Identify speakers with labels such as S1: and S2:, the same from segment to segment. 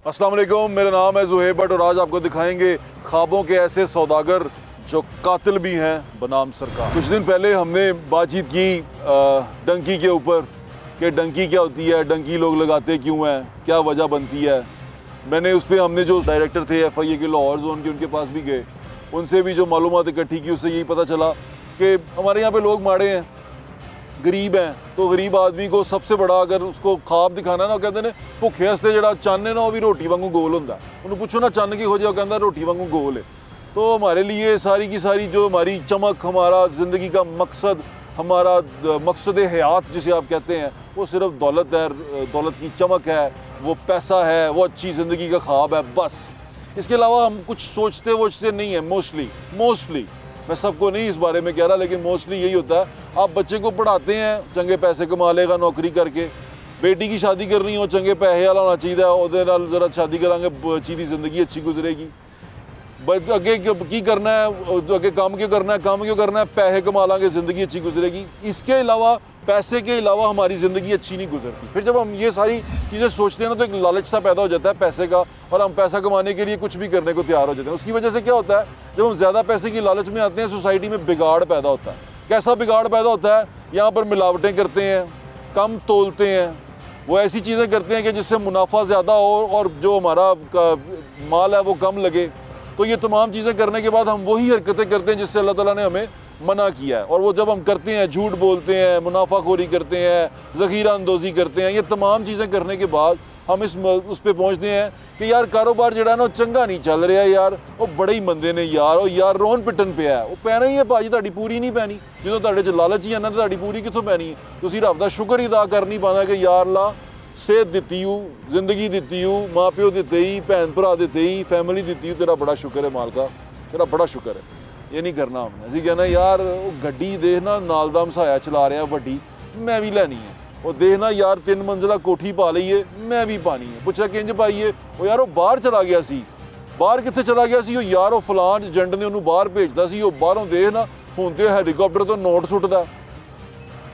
S1: अस्सलाम वालेकुम, मेरा नाम है ज़ुहैब भट्ट और आज आपको दिखाएंगे ख्वाबों के ऐसे सौदागर जो कातिल भी हैं बनाम सरकार। कुछ दिन पहले हमने बातचीत की डंकी के ऊपर कि डंकी क्या होती है, डंकी लोग लगाते क्यों हैं, क्या वजह बनती है। मैंने उस पर हमने जो डायरेक्टर थे FIA के लाहौर जोन के, उनके पास भी गए, उनसे भी जो मालूमात इकट्ठी की उससे यही पता चला कि हमारे यहाँ पे लोग माड़े हैं, गरीब हैं। तो गरीब आदमी को सबसे बड़ा अगर उसको ख्वाब दिखाना ना, कहते हैं भुखे हस्ते जड़ा चन्न है ना, वो भी रोटी वांगू गोल होंदा। उन्हें पूछो ना चन्न की खोजे, वो कहता रोटी वांगू गोल है। तो हमारे लिए सारी की सारी जो हमारी चमक, हमारा ज़िंदगी का मकसद, हमारा मकसद हयात जिसे आप कहते हैं, वो सिर्फ दौलत है, दौलत की चमक है, वो पैसा है, वो अच्छी ज़िंदगी का ख्वाब है, बस। इसके अलावा हम कुछ सोचते वोचते नहीं है। मोस्टली मैं सबको नहीं इस बारे में कह रहा, लेकिन मोस्टली यही होता है। आप बच्चे को पढ़ाते हैं, चंगे पैसे कमा लेगा नौकरी करके। बेटी की शादी करनी हो, चंगे पैसे वाला होना चाहिए, ਉਹਦੇ ਨਾਲ ज़रा शादी करांगे, बच्ची की ज़िंदगी अच्छी गुजरेगी। बस अगे की करना है, अगे काम क्यों करना है, पैसे कमा लांगे, ज़िंदगी अच्छी गुजरेगी। इसके अलावा, पैसे के अलावा हमारी ज़िंदगी अच्छी नहीं गुजरती। फिर जब हम ये सारी चीज़ें सोचते हैं ना, तो एक लालच सा पैदा हो जाता है पैसे का, और हम पैसा कमाने के लिए कुछ भी करने को तैयार हो जाते हैं। उसकी वजह से क्या होता है, जब हम ज़्यादा पैसे की लालच में आते हैं, सोसाइटी में बिगाड़ पैदा होता है। कैसा बिगाड़ पैदा होता है? यहाँ पर मिलावटें करते हैं, कम तोलते हैं, वो ऐसी चीज़ें करते हैं कि जिससे मुनाफा ज़्यादा हो और जो हमारा माल है वो कम लगे। तो ये तमाम चीज़ें करने के बाद हम वही हरकतें करते हैं जिससे अल्लाह ताला ने हमें मना किया है। और वो जब हम करते हैं, झूठ बोलते हैं, मुनाफाखोरी करते हैं, ज़ख़ीरा अंदोज़ी करते हैं, ये तमाम चीज़ें करने के बाद हम उस पर पहुँचते हैं कि यार कारोबार जड़ा ना चंगा नहीं चल रहा यार, वो बड़े ही मंदे ने यार, वो यार रोन पिटन पे है, वो पैना ही है भाजी, ਤੁਹਾਡੀ पूरी नहीं पैनी। जो ਤੁਹਾਡੇ 'ਚ लालच ही है ना, तो ਤੁਹਾਡੀ पूरी कितों पैनी है? ਤੁਸੀਂ ਰੱਬ ਦਾ ਸ਼ੁਕਰ ਹੀ ਅਦਾ ਕਰ ਨਹੀਂ ਪਾਉਂਦਾ ਕਿ यार ला सेहत दिती हूँ, जिंदगी दिती हूँ, माँ प्यो दिते ही, भैन भरा दिते ही, फैमिली दिती हूँ, तेरा बड़ा शुक्र है मालका, तेरा बड़ा शुक्र है। ये नहीं करना हमने। असी कहना यार वो गड्डी देखना नाल दा मसाया चला रहा वड्डी, मैं भी लैनी है। वो देखना यार 3 मंजिला कोठी पा लीए, मैं भी पानी है। पुछा किंज पाईए? वो यार वो बाहर चला गया सी। बाहर कित्थे चला गया सी? वो यार वो फलान एजेंट ने उन्होंने बाहर भेजता सी, वो बाहरों देखना हुण ते हैलीकॉप्टर तो नोट सुटदा।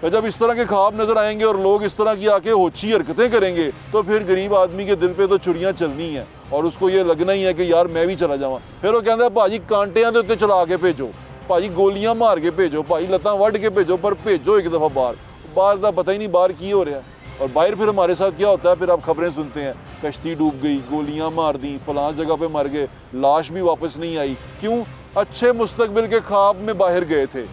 S1: जब इस तरह के ख्वाब नज़र आएंगे और लोग इस तरह की आके होची हरकतें करेंगे, तो फिर गरीब आदमी के दिल पे तो चुड़ियाँ चलनी हैं और उसको ये लगना ही है कि यार मैं भी चला जावां। फिर वो कहता है भाजी कांटियां दे उत्ते चला के भेजो, भाजी गोलियां मार के भेजो, भाई लत्तां वढ़ के भेजो, पर भेजो एक दफ़ा बाहर का पता ही नहीं बाहर की हो रहा है। और बाहर फिर हमारे साथ क्या होता है, फिर आप खबरें सुनते हैं, कश्ती डूब गई, गोलियाँ मार दी, फलां जगह पर मर गए, लाश भी वापस नहीं आई। क्यों? अच्छे मुस्तकबिल के ख्वाब में बाहर गए थे।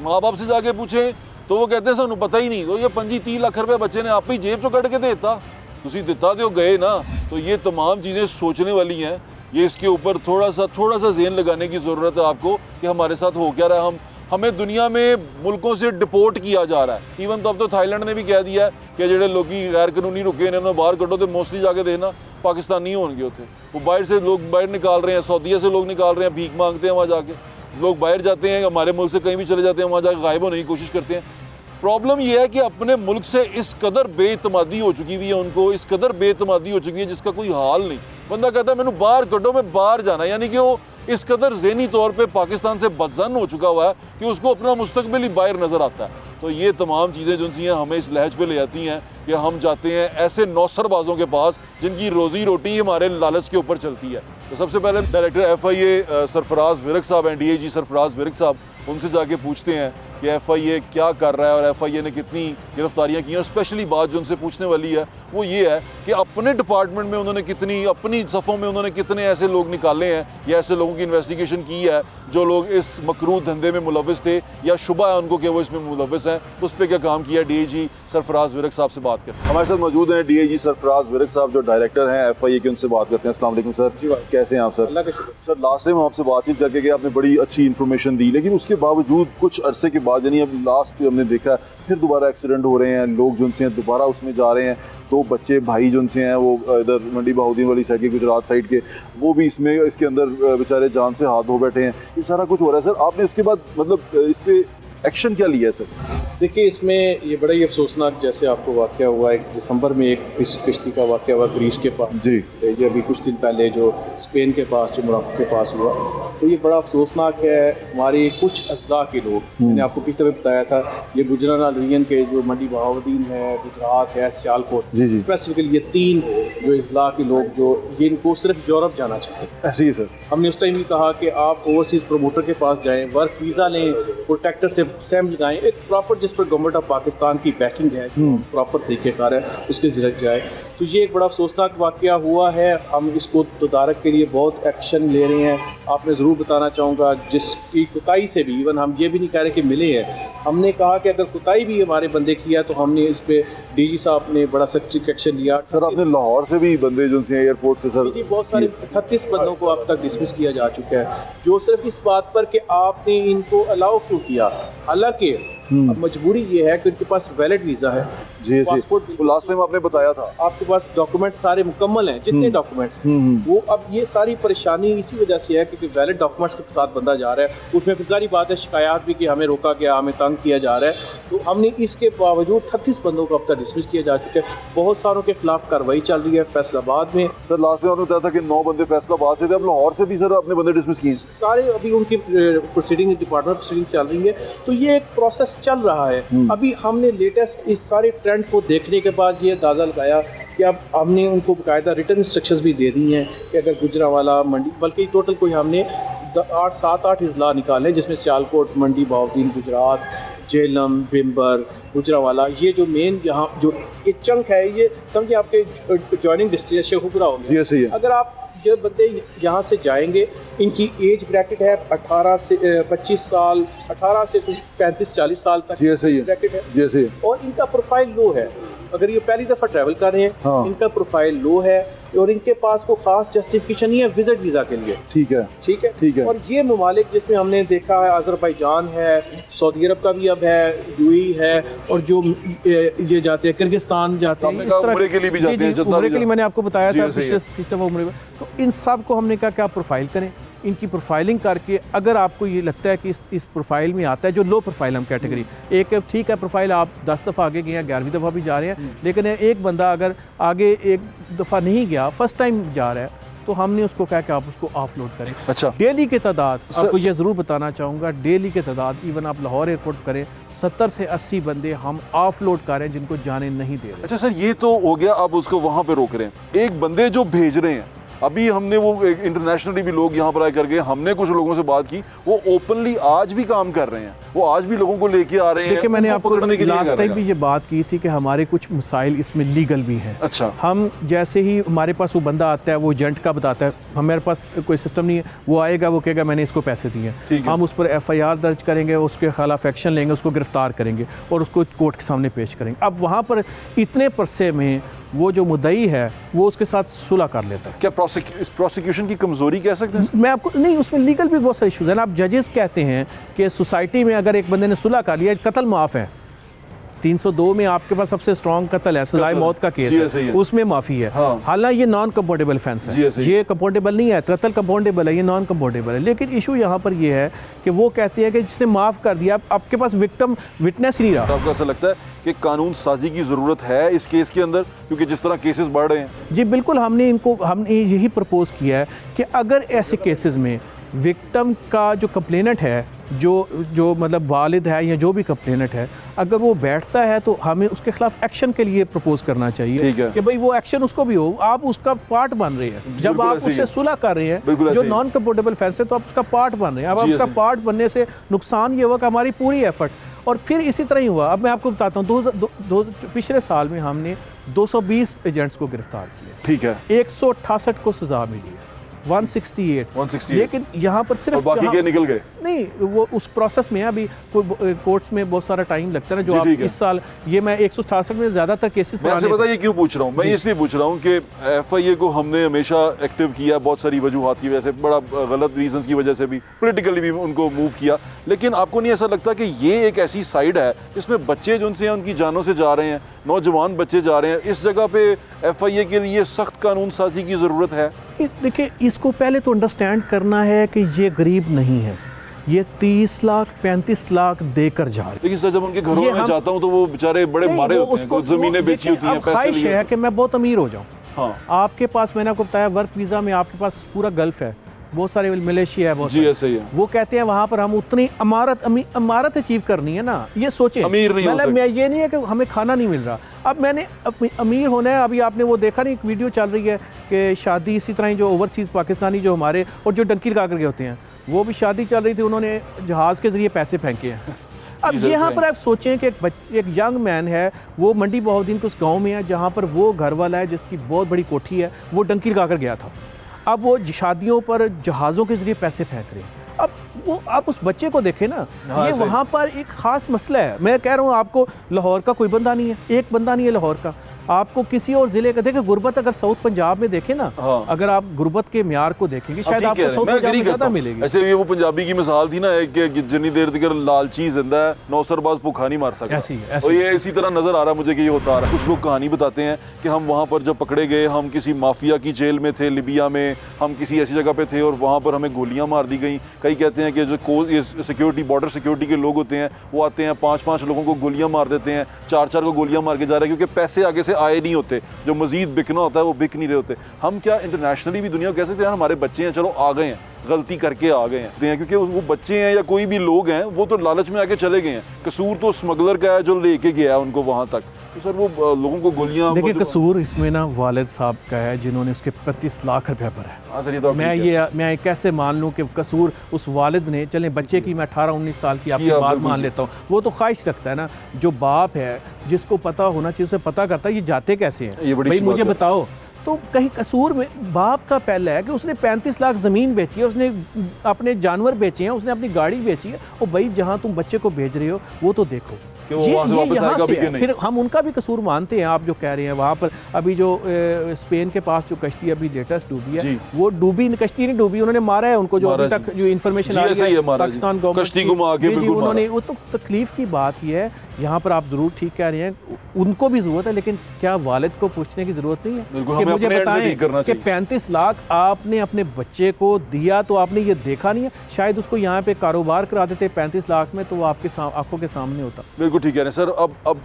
S1: माँ बाप से जाके पूछें तो वो कहते हैं सानू पता ही नहीं। तो ये 25-30 लाख रुपए बच्चे ने आप ही जेब चो कट के देता, तुसी दिता तो गए ना। तो ये तमाम चीज़ें सोचने वाली हैं। ये इसके ऊपर थोड़ा सा ज़हन लगाने की ज़रूरत है आपको कि हमारे साथ हो क्या रहा है। हमें दुनिया में मुल्कों से डिपोर्ट किया जा रहा है। इवन तो अब तो थाईलैंड ने भी कह दिया है कि जोड़े लोग गैर कानूनी रुके इन्होंने बाहर कटो, तो मोस्टली जाके देखना पाकिस्तानी होंगे होते। वो बाहर से लोग बाहर निकाल रहे हैं, सऊदीया से लोग निकाल रहे हैं, भीख मांगते हैं वहाँ जाके। लोग बाहर जाते हैं, हमारे मुल्क से कहीं भी चले जाते हैं, वहाँ जाकर गायब होने की कोशिश करते हैं। प्रॉब्लम यह है कि अपने मुल्क से इस कदर बेइतमादी हो चुकी हुई है उनको, इस कदर बेइतमादी हो चुकी है जिसका कोई हाल नहीं। बंदा कहता है मैंने बाहर कटो, मैं बाहर जाना, यानी कि वो इस कदर ज़हनी तौर पे पाकिस्तान से बदजन हो चुका हुआ है कि उसको अपना मुस्तकबिल ही बाहर नज़र आता है। तो ये तमाम चीज़ें जो सी हैं हमें इस लहज पे ले जाती हैं कि हम जाते हैं ऐसे नौसरबाजों के पास जिनकी रोज़ी रोटी हमारे लालच के ऊपर चलती है। तो सबसे पहले डायरेक्टर FIA सरफराज विरक साहब हैं, DIG सरफराज विरक साहब, उनसे जाके पूछते हैं कि FIA क्या कर रहा है और FIA ने कितनी गिरफ्तारियां की हैं। और स्पेशली बात जो उनसे पूछने वाली है वो ये है कि अपने डिपार्टमेंट में उन्होंने कितनी, अपनी सफ़ों में उन्होंने कितने ऐसे लोग निकाले हैं या ऐसे लोगों की इन्वेस्टिगेशन की है जो लोग इस मकरूह धंधे में मुलव्वस थे या शुबा है उनको कि वो इसमें मुलव्वस हैं, उस पर क्या काम किया। DIG सरफराज विरक साहब से बात करते हैं। हमारे साथ मौजूद हैं DIG सरफराज विरक साहब जो डायरेक्टर हैं FIA के, उनसे बात करते हैं। अस्सलाम वालेकुम सर, कैसे हैं आप सर? सर लास्ट टाइम आपसे बातचीत करके गए, आपने बड़ी अच्छी इन्फॉर्मेशन दी, लेकिन उसके बावजूद कुछ अरसे के बाद, यानी अब लास्ट पे हमने देखा फिर दोबारा एक्सीडेंट हो रहे हैं, लोग जो हैं दोबारा उसमें जा रहे हैं। तो बच्चे भाई जो हैं वो इधर मंडी बहाउद्दीन वाली साइड के, गुजरात साइड के, वो भी इसके अंदर बेचारे जान से हाथ धो बैठे हैं। ये सारा कुछ हो रहा है सर। आपने उसके बाद मतलब इस पर एक्शन क्या लिया है सर?
S2: देखिए, इसमें ये बड़ा ही अफसोसनाक, जैसे आपको वाक़या हुआ है दिसंबर में, एक किश्ती का वाक़या हुआ ग्रीस के पास
S1: जी।
S2: ये अभी कुछ दिन पहले जो स्पेन के पास, जो मोरक्को के पास हुआ, तो ये बड़ा अफसोसनाक है। हमारे कुछ अजला के लोग, मैंने आपको पिछले दफ़े बताया था, ये गुजरात रीजन के जो मंडी बहाउद्दीन है, गुजरात है, सियालकोट,
S1: जी जी,
S2: स्पेसिफिकली ये 3 जो अजला के लोग जो ये इनको सिर्फ यूरोप जाना चाहते हैं।
S1: ऐसे ही सर।
S2: हमने उस टाइम भी कहा कि आप ओवरसीज़ प्रमोटर के पास जाएं, वर्क वीज़ा लें, प्रोटेक्टर से सैम लगाएं, एक प्रॉपर जिस पर गवर्नमेंट ऑफ पाकिस्तान की बैकिंग है, प्रॉपर तरीक़ेकार है, उसके ज़रिए जाए। तो ये एक बड़ा अफसोसनाक वाक़या हुआ है। हम इसको तदारक के लिए बहुत एक्शन ले रहे हैं। आपने ज़रूर बताना चाहूँगा, जिसकी कुताई से भी, इवन हम ये भी नहीं कह रहे कि मिले हैं, हमने कहा कि अगर कुताई भी हमारे बंदे किया तो हमने इस पर डीजी साहब ने बड़ा सख्त एक्शन लिया।
S1: सर आपने लाहौर से भी बंदे जो से एयरपोर्ट से सर?
S2: जी, बहुत सारे 38 बंदों को अब तक डिसमिस किया जा चुका है, जो सिर्फ इस बात पर कि आपने इनको अलाउ क्यों किया। हालांकि अब मजबूरी ये है कि उनके पास वैलिड वीज़ा है,
S1: जी जी,
S2: पासपोर्ट,
S1: तो लास्ट टाइम आपने बताया था
S2: आपके पास डॉक्यूमेंट्स सारे मुकम्मल हैं, जितने डॉक्यूमेंट्स वो, अब ये सारी परेशानी इसी वजह से है क्योंकि वैलिड डॉक्यूमेंट्स के साथ बंदा जा रहा है। उसमें फिर सारी बात है, शिकायत भी कि हमें रोका गया, हमें तंग किया जा रहा है। तो हमने इसके बावजूद 38 बंदों को अब तक डिसमिस किया जा चुका है। बहुत सारों के खिलाफ कार्रवाई चल रही है फैसलाबाद में।
S1: सर लास्ट में आपने बताया था कि 9 बंदे फैसलाबाद से थे, अब लाहौर से भी सर अपने बंदे डिसमिस किए
S2: सारे। अभी उनकी प्रोसीडिंग, डिपार्टमेंट प्रोसीडिंग चल रही है, तो ये एक प्रोसेस चल रहा है। अभी हमने लेटेस्ट इस सारे ट्रेंड को देखने के बाद ये अंदाज़ा लगाया कि अब हमने उनको बाकायदा रिटर्न इंस्ट्रक्शंस भी दे दी हैं कि अगर गुजरावाला मंडी, बल्कि टोटल कोई हमने 7-8 इजला निकाले, जिसमें सियालकोट, मंडी बहाउद्दीन, गुजरात, जेलम, बिम्बर, गुजरावाला, ये जो मेन यहाँ जो एक चंक है, ये समझिए आपके जॉइनिंग डिस्ट्रिक्ट शेखुपुरा हो गया।
S1: जी,
S2: अगर आप ये बंदे यहाँ से जाएंगे, इनकी एज ब्रैकेट है 18 से 25 साल, 18 से 35-40 साल तक ब्रैकेट है।
S1: जी सही है।
S2: और इनका प्रोफाइल लो है, अगर ये पहली दफ़ा ट्रैवल कर रहे हैं,
S1: हाँ।
S2: इनका प्रोफाइल लो है और इनके पास कोई खास जस्टिफिकेशन नहीं है विजिट वीज़ा के लिए।
S1: ठीक है,
S2: ठीक है,
S1: ठीक है।
S2: और ये ममालिक जिसमें हमने देखा है, अज़रबैजान है, सऊदी अरब का भी अब है, यूएई है, और जो ये जाते हैं किर्गिस्तान जाते हैं, इस तरह
S1: उम्रे के लिए भी जाते हैं,
S2: उम्रे के लिए मैंने आपको बताया था
S1: पिछले
S2: दफ़ा उम्रे में। तो इन सब को हमने कहा कि आप प्रोफाइल करें, इनकी प्रोफाइलिंग करके अगर आपको ये लगता है कि इस प्रोफाइल में आता है, जो लो प्रोफाइल हम कैटेगरी, एक ठीक है प्रोफाइल आप 10 दफ़ा आगे गए हैं, 11वीं दफ़ा भी जा रहे हैं, लेकिन एक बंदा अगर आगे एक दफ़ा नहीं गया, फर्स्ट टाइम जा रहा है, तो हमने उसको कहा कि आप उसको ऑफलोड करें।
S1: अच्छा,
S2: डेली के तादाद आपको ये ज़रूर बताना चाहूँगा, डेली के तादाद इवन आप लाहौर एयरपोर्ट करें, 70 से 80 बंदे हम ऑफलोड कर रहे हैं जिनको जाने नहीं दे रहे।
S1: अच्छा सर, ये तो हो गया, अब उसको वहाँ पे रोक रहे हैं। एक बंदे जो भेज रहे हैं, अभी हमने वो इंटरनेशनली भी लोग यहाँ पर आए करके, हमने कुछ लोगों से बात की, वो ओपनली आज भी काम कर रहे हैं, वो आज भी लोगों को लेके आ रहे हैं।
S2: देखिए, मैंने आपको लास्ट टाइम भी ये बात की थी कि हमारे कुछ मसाइल इसमें लीगल भी हैं।
S1: अच्छा, हम
S2: जैसे ही हमारे पास वो बंदा आता है, वो एजेंट का बताता है, हमारे पास कोई सिस्टम नहीं है, वो आएगा, वो कहेगा मैंने इसको पैसे दिए, हम उस पर FIR दर्ज करेंगे, उसके खिलाफ एक्शन लेंगे, उसको गिरफ्तार करेंगे और उसको कोर्ट के सामने पेश करेंगे। अब वहाँ पर इतने परसे में वो जो मुद्दई है वो उसके साथ सुलह कर लेता है।
S1: क्या प्रोसिक्यूशन की कमजोरी कह सकते हैं?
S2: मैं आपको नहीं, उसमें लीगल भी बहुत सारे इशूज़ हैं। आप जजेस कहते हैं कि सोसाइटी में अगर एक बंदे ने सुलह कर लिया, कत्ल माफ़ है, 302 में आपके पास सबसे स्ट्रॉन्ग कत्ल है, सजाए मौत का केस है, उसमें माफ़ी है। हाँ। हालांकि ये नॉन कंपोर्टेबल फेंस है, ये कंपोर्टेबल नहीं है, कत्ल कंपोर्टेबल है, ये नॉन कंपोर्टेबल है। लेकिन इशू यहाँ पर ये है कि वो कहते हैं कि जिसने माफ़ कर दिया, आपके पास विक्टिम विटनेस नहीं रहा।
S1: आपको ऐसा लगता है कि कानून साजी की ज़रूरत है इस केस के अंदर, क्योंकि जिस तरह केसेस बढ़ रहे हैं?
S2: जी बिल्कुल, हमने यही प्रपोज किया है कि अगर ऐसे केसेस में विक्टिम का जो कंप्लेनेंट है, जो मतलब वालिद है या जो भी कंप्लेनेंट है, अगर वो बैठता है तो हमें उसके खिलाफ एक्शन के लिए प्रपोज करना चाहिए कि भाई वो एक्शन उसको भी हो, आप उसका पार्ट बन रहे हैं। जब आप उससे सुलह कर रहे हैं, जो नॉन कंपोर्टेबल फेंस है, तो आप उसका पार्ट बन रहे हैं। अब आप उसका पार्ट बनने से नुकसान ये हुआ कि हमारी पूरी एफर्ट, और फिर इसी तरह ही हुआ। अब मैं आपको बताता हूँ, पिछले साल में हमने 220 एजेंट्स को गिरफ्तार किया, ठीक है, 168 को सजा मिली है, 168, लेकिन यहाँ पर सिर्फ
S1: बाकी के निकल गए
S2: नहीं, वो उस प्रोसेस में है। अभी कोर्ट्स में बहुत सारा टाइम लगता है ना, जो आप इस साल, ये मैं 168 में ज़्यादातर केसेस
S1: पुराने। मैं ये क्यों पूछ रहा हूँ, मैं इसलिए पूछ रहा हूँ कि FIA को हमने हमेशा एक्टिव किया, बहुत सारी वजूहात की वजह से, बड़ा गलत रीजंस की वजह से भी, पॉलिटिकली भी उनको मूव किया, लेकिन आपको नहीं ऐसा लगता कि ये एक ऐसी साइड है जिसमें बच्चे जो उनसे उनकी जानों से जा रहे हैं, नौजवान बच्चे जा रहे हैं, इस जगह पे FIA के लिए सख्त कानून साजी की ज़रूरत है?
S2: देखिए, इसको पहले तो अंडरस्टैंड करना है कि ये गरीब नहीं है, ये 30 लाख 35 लाख देकर जा रहे हैं।
S1: लेकिन सर जब उनके घरों
S2: ये
S1: में
S2: हम-
S1: जाता हूँ तो वो बेचारे बड़े
S2: नहीं,
S1: मारे
S2: वो
S1: होते हैं,
S2: उसको-
S1: कुछ ज़मीनें
S2: वो
S1: बेची
S2: देखिए,
S1: होती हैं,
S2: अब
S1: पैसे
S2: ख्वाहिश
S1: लिए
S2: है
S1: होते
S2: कि मैं बहुत अमीर हो जाऊँ।
S1: हाँ
S2: आपके पास, मैंने आपको बताया, वर्क वीज़ा में आपके पास पूरा गल्फ है, बहुत सारे मलेशिया है, बहुत
S1: जी
S2: सारे।
S1: ऐसे ही है।
S2: वो कहते हैं वहाँ पर हम उतनी इमारत अचीव करनी है ना, ये सोचें।
S1: अमीर नहीं हो
S2: मतलब
S1: सकते।
S2: मैं ये नहीं है कि हमें खाना नहीं मिल रहा, अब मैंने अमीर होना है। अभी आपने वो देखा नहीं, एक वीडियो चल रही है कि शादी इसी तरह ही जो ओवरसीज़ पाकिस्तानी जो हमारे और जो डंकी लगा करके होते हैं, वो भी शादी चल रही थी, उन्होंने जहाज़ के ज़रिए पैसे फेंके हैं। अब
S1: जी,
S2: यहाँ
S1: सर,
S2: पर आप सोचें कि एक यंग मैन है, वो मंडी बहाउद्दीन के उस गांव में है जहाँ पर वो घर वाला है जिसकी बहुत बड़ी कोठी है, वो डंकी लगा कर गया था। अब वो शादियों पर जहाज़ों के ज़रिए पैसे फेंक रहे हैं। अब वो आप उस बच्चे को देखें ना,
S1: हाँ,
S2: ये
S1: सही।
S2: वहाँ पर एक ख़ास मसला है। मैं कह रहा हूँ आपको, लाहौर का कोई बंदा नहीं है, एक बंदा नहीं है लाहौर का। आपको किसी और ज़िले का देखें, गुर्बत अगर साउथ पंजाब में देखें ना,
S1: हाँ।
S2: अगर आप गुर्बत के म्यार को देखेंगे
S1: आप
S2: शायद
S1: ठीक
S2: आपको
S1: कह रहे हैं,
S2: साउथ
S1: मैं
S2: पंजाब
S1: agree
S2: में
S1: करता
S2: ज़्यादा
S1: हूँ।
S2: मिलेगी।
S1: ऐसे ये वो पंजाबी की मिसाल थी ना, एक कि जितनी देर तक लालची जिंदा है नौसरबाज भूखा नहीं मार सकता।
S2: ऐसी है, ऐसी
S1: और ये इसी तरह नजर आ रहा है मुझे कि ये होता आ रहा है। कुछ लोग कहानी बताते हैं कि हम वहाँ पर जब पकड़े गए, हम किसी माफिया की जेल में थे लिबिया में, हम किसी ऐसी जगह पे थे और वहाँ पर हमें गोलियाँ मार दी गई। कई कहते हैं कि जो सिक्योरिटी, बॉर्डर सिक्योरिटी के लोग होते हैं, वो आते हैं 5-5 लोगों को गोलियाँ मार देते हैं, 4-4 को गोलियाँ मार के जा रहे हैं, क्योंकि पैसे आगे से आए नहीं होते, जो मजीद बिकना होता है वो बिक नहीं रहे होते। हम क्या इंटरनेशनली भी दुनिया को कह सकते हैं हमारे बच्चे हैं, चलो आ गए हैं, गलती करके आ गए हैं, क्योंकि वो बच्चे हैं या कोई भी लोग हैं, वो तो लालच में आके चले गए हैं। कसूर तो स्मगलर का है जो लेके गया है उनको वहाँ तक। तो सर वो लोगों को गोलियाँ,
S2: देखिए, कसूर इसमें ना वालिद साहब का है जिन्होंने उसके 35 लाख रुपए भरा है।
S1: हाँ सर, ये तो आप ठीक है।
S2: मैं कैसे मान लूं कि कसूर उस वालिद ने, चलें बच्चे की मैं 18-19 साल की आपकी
S1: किया,
S2: बात
S1: बिल्कुल
S2: मान लेता हूँ, वो तो ख्वाहिश रखता है ना। जो बाप है, जिसको पता होना चाहिए, उसे पता करता है ये जाते कैसे हैं,
S1: ये बड़ी
S2: भाई
S1: अच्छी
S2: मुझे
S1: बात है।
S2: बताओ। तो कहीं कसूर में बाप का पहला है कि उसने 35 लाख ज़मीन बेची है, उसने अपने जानवर बेचे हैं, उसने अपनी गाड़ी बेची है। और भाई जहाँ तुम बच्चे को भेज रहे हो वो तो देखो
S1: कि वो वहाँ से वापस
S2: यहाँ
S1: आएगा
S2: से
S1: भी कि
S2: है।
S1: नहीं।
S2: फिर हम उनका भी कसूर मानते हैं। आप जो कह रहे हैं वहाँ पर अभी जो स्पेन के पास जो कश्ती अभी लेटेस्ट डूबी है,
S1: जी।
S2: वो डूबी, कश्ती नहीं डूबी, उन्होंने मारा है उनको। जो
S1: मारा
S2: अभी
S1: जी।
S2: तक जो इन्फॉर्मेशन
S1: जी,
S2: आ रही
S1: ऐसा ही है, मारा जी।
S2: पाकिस्तान गवर्नमेंट
S1: कश्ती घुमा के बिल्कुल
S2: उन्होंने,
S1: मारा।
S2: वो तो तकलीफ की बात ही है। यहाँ पर आप ज़रूर ठीक कह रहे हैं, उनको भी ज़रूरत है, लेकिन क्या वालिद को पूछने की ज़रूरत नहीं है
S1: बिल्कुल,
S2: कि
S1: हमें
S2: मुझे
S1: अपने एंड से
S2: बताएं
S1: ठीक करना
S2: कि
S1: चाहिए।
S2: 35 लाख आपने अपने बच्चे को दिया, तो आपने ये देखा नहीं है? शायद उसको यहाँ पे कारोबार करा देते 35 लाख में, तो वो आपके आंखों के सामने होता।
S1: बिल्कुल ठीक कह रहे हैं सर।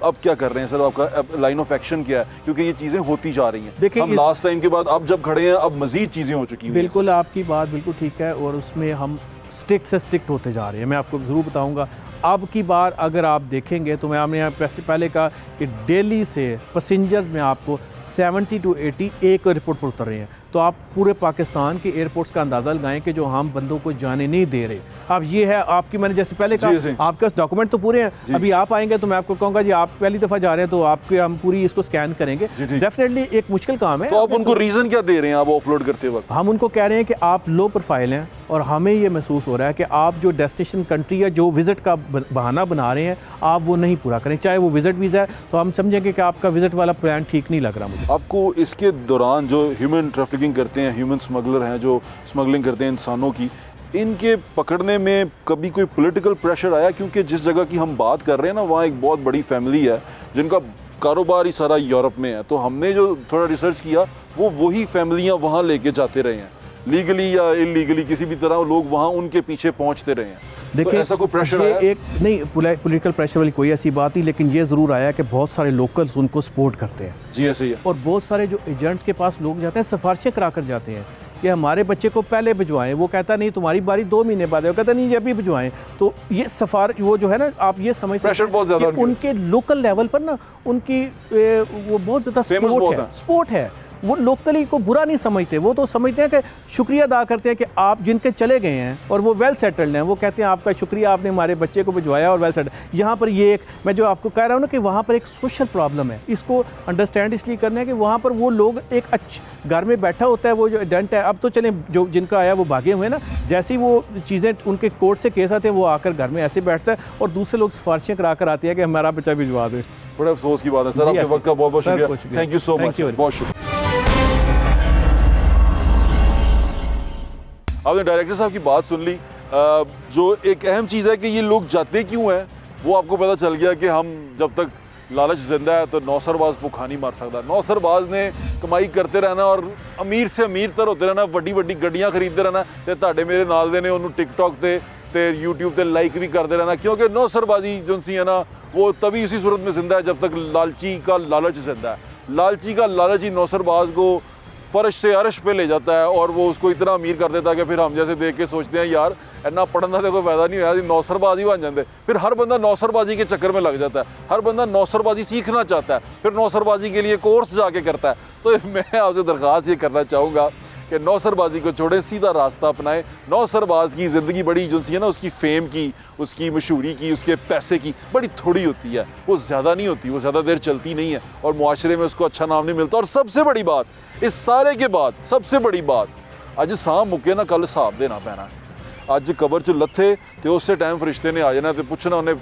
S1: अब क्या कर रहे हैं सर, आपका लाइन ऑफ एक्शन क्या है? क्योंकि ये चीज़ें होती जा रही हैं।
S2: देखिए,
S1: हम लास्ट टाइम के बाद अब जब खड़े हैं, अब मजीद चीज़ें हो चुकी हैं।
S2: बिल्कुल आपकी बात बिल्कुल ठीक है, और उसमें हम स्ट्रिक्ट से स्ट्रिक्ट होते जा रहे हैं। मैं आपको ज़रूर बताऊंगा। अब की बार अगर आप देखेंगे तो मैं आपने यहाँ पहले कहा कि दिल्ली से पैसेंजर्स में आपको 70 to 80 एक एयरपोर्ट पर उतर रहे हैं। तो आप पूरे पाकिस्तान के एयरपोर्ट्स का अंदाज़ा लगाएं कि जो हम बंदों को जाने नहीं दे रहे। अब ये है आपकी, मैंने जैसे पहले
S1: जी,
S2: कहा,
S1: जी।
S2: आपके पास डॉक्यूमेंट तो पूरे हैं। अभी आप आएंगे तो मैं आपको कहूँगा जी आप पहली दफ़ा जा रहे हैं तो आपके हम पूरी इसको स्कैन करेंगे।
S1: जी, जी।
S2: डेफिनेटली एक मुश्किल काम है।
S1: तो आप उनको रीज़न क्या दे रहे हैं आप ऑफलोड करते वक्त?
S2: हम उनको कह रहे हैं कि आप लो प्रोफाइल हैं, और हमें ये महसूस हो रहा है कि आप जो डेस्टिनेशन कंट्री या जो विज़िट का बहाना बना रहे हैं, आप वो नहीं पूरा करें। चाहे वो विज़िट वीज़ा है, तो हम समझेंगे कि आपका विज़िट वाला प्लान ठीक नहीं लग रहा मुझे।
S1: आपको इसके दौरान जो ह्यूमन ट्रैफिकिंग करते हैं, ह्यूमन स्मगलर हैं जो स्मगलिंग करते हैं इंसानों की, इनके पकड़ने में कभी कोई पॉलिटिकल प्रेशर आया? क्योंकि जिस जगह की हम बात कर रहे हैं ना, वहाँ एक बहुत बड़ी फैमिली है जिनका कारोबार ही सारा यूरोप में है। तो हमने जो थोड़ा रिसर्च किया, वो वही फैमिलियाँ वहाँ लेके जाते रहे हैं, लीगली या इलीगली, किसी भी तरह लोग वहाँ उनके पीछे पहुँचते रहे हैं।
S2: देखिए,
S1: तो ऐसा कोई प्रेशर
S2: ये
S1: आया?
S2: एक नहीं पॉलिटिकल प्रेशर वाली कोई ऐसी बात नहीं, लेकिन ये ज़रूर आया कि बहुत सारे लोकल्स उनको सपोर्ट करते हैं।
S1: जी ऐसे ही है।
S2: और बहुत सारे जो एजेंट्स के पास लोग जाते हैं, सिफारिशें करा कर जाते हैं कि हमारे बच्चे को पहले भिजवाएं। वो कहता नहीं तुम्हारी बारी 2 महीने बाद है, वो कहता नहीं ये अभी भिजवाएं। तो ये वो जो है ना, आप ये समझ
S1: प्रेशर बहुत ज़्यादा
S2: कि उनके लोकल लेवल पर ना उनकी वो बहुत ज़्यादा सपोर्ट है। वो लोकली को बुरा नहीं समझते, वो तो समझते हैं कि शुक्रिया अदा करते हैं कि आप जिनके चले गए हैं और वो वेल सेटल्ड हैं, वो कहते हैं आपका शुक्रिया, आपने हमारे बच्चे को भिजवाया और वेल सेटल्ड। यहाँ पर ये एक, मैं जो आपको कह रहा हूँ ना कि वहाँ पर एक सोशल प्रॉब्लम है, इसको अंडरस्टैंड इसलिए करना है कि वहाँ पर वो लोग एक अच्छे घर में बैठा होता है, वो जो एडेंट है, अब तो चलें जो जिनका आया वो भागे हुए ना, जैसी वो चीज़ें उनके कोर्ट से केस आते हैं, वो आकर घर में ऐसे बैठता है और दूसरे लोग सिफारिशें करा कर आते हैं कि हमारा बच्चा भिजवा दें।
S1: बड़े अफसोस की बात है सर, आपके वक्त का बहुत बहुत शुक्रिया। थैंक यू सो मच, बहुत शुक्रिया। आपने डायरेक्टर साहब की बात सुन ली। जो एक अहम चीज़ है कि ये लोग जाते क्यों हैं, वो आपको पता चल गया कि हम जब तक लालच जिंदा है तो नौसरबाज भुखा नहीं मार सकता। नौसरबाज ने कमाई करते रहना और अमीर से अमीर तर होते रहना, वड्डी वड्डी गड्डियां खरीदते रहना, ते तुहाडे मेरे नाल दे ने उन्होंने टिकटॉक ते ते यूट्यूब ते लाइक भी करते रहना, क्योंकि नौसरबाजी जो सी है ना वो तभी इसी सूरत में जिंदा है जब तक लालची का लालच जिंदा है। लालची का लालच ही नौसरबाज को फर्श से अर्श पे ले जाता है और वो उसको इतना अमीर कर देता है कि फिर हम जैसे देख के सोचते हैं यार इतना पढ़ने का कोई फायदा नहीं होया, नौसरबाजी बन जाते। फिर हर बंदा नौसरबाजी के चक्कर में लग जाता है, हर बंदा नौसरबाजी सीखना चाहता है, फिर नौसरबाजी के लिए कोर्स जाके करता है। तो मैं आपसे दरख्वास्त ये करना चाहूँगा कि नौसरबाजी को छोड़ें, सीधा रास्ता अपनाएं। नौसरबाज की ज़िंदगी बड़ी जो सी है ना, उसकी फ़ेम की, उसकी मशहूरी की, उसके पैसे की बड़ी थोड़ी होती है, वो ज़्यादा नहीं होती, वो ज़्यादा देर चलती नहीं है और मुआशरे में उसको अच्छा नाम नहीं मिलता। और सबसे बड़ी बात इस सारे के बाद, सबसे बड़ी बात, अज सां मुके ना कल हिसाब देना पैना। अज कबर च लथे तो उस टाइम फरिश्ते ने आ जाना तो पूछना उन्हें